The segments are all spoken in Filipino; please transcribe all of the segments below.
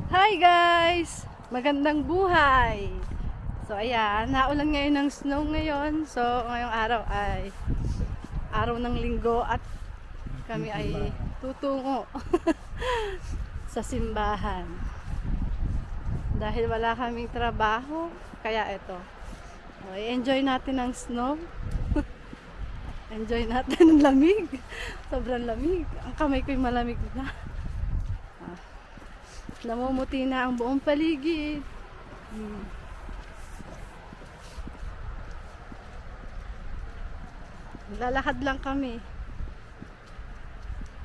Hi guys! Magandang buhay! So ayan, naulan ngayon ng snow ngayon. So ngayong araw ay araw ng linggo at kami ay tutungo sa simbahan. Dahil wala kaming trabaho, kaya ito. Okay, enjoy natin ang snow. Enjoy natin ang lamig. Sobrang lamig. Ang kamay ko'y malamig na. Namumuti na ang buong paligid. Lalakad lang kami.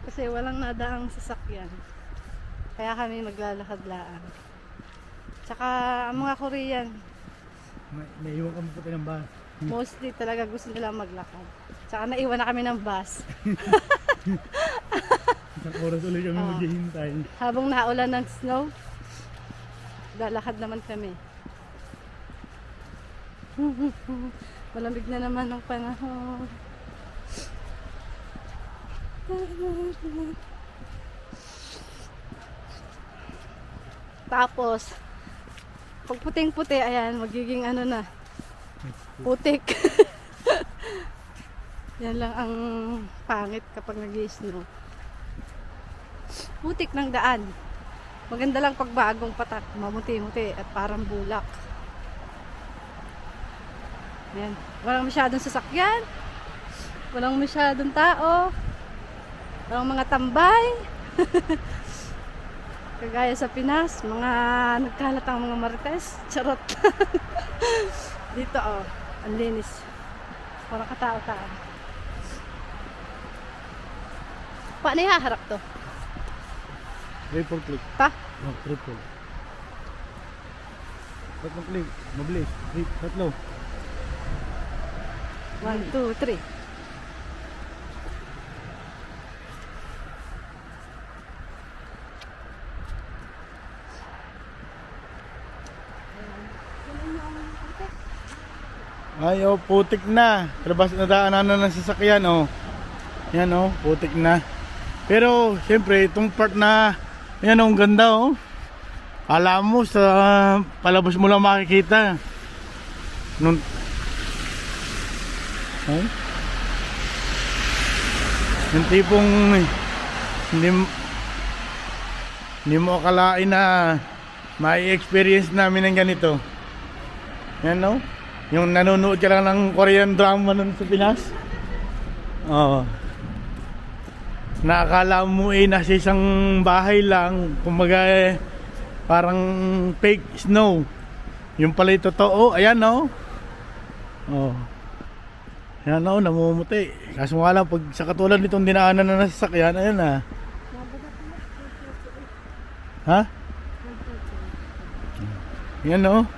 Kasi walang nadaang sasakyan. Kaya kami maglalakad lang. Tsaka ang mga Korean, May iwan kami puti ng bus. mostly talaga gusto nila maglakad. Tsaka naiwan na kami ng bus. Isang oras ulit kami maghihintay. Habang naulan ng snow, lalakad naman kami. Malamig na naman ang panahon. Tapos, pag puting-puti, ayan, magiging ano na, putik. Yan lang ang pangit kapag nag-snow. Putik ng daan. Maganda lang pag bagong patak, mamuti-muti at parang bulak. Yan. Walang masyadong sasakyan. Walang masyadong tao. Walang mga tambay. Kagaya sa Pinas, mga nagkalat ang mga marites. Charot. Dito ang linis. Parang katao-tao. Paano ihaharap to? Triple click. Pa? Oh, triple. Tatlong click. Mabilis. Tatlo. 1, 2, 3. Ay, oh, putik na. Trabas na daanan na ng sasakyan, oh. Yan, oh, putik na. Pero, siyempre, itong part na, yan, oh, ang ganda, oh. Alam mo, sa palabas mo lang makikita. Nung, oh? Yung tipong, hindi mo akalain na mai-experience namin ng ganito. Yan, no? Yung nanonood ka lang ng Korean drama nun sa Pinas. Oo. Nakakala mo nasa isang bahay lang. Kumbaga parang fake snow. Yung pala yung totoo. Ayan, no? Oh. Ayan, no? Namumuti. Kaso nga lang, pag sa katulad nitong dinaanan na nasasakyan, ayan na. Ha? Ayan, no?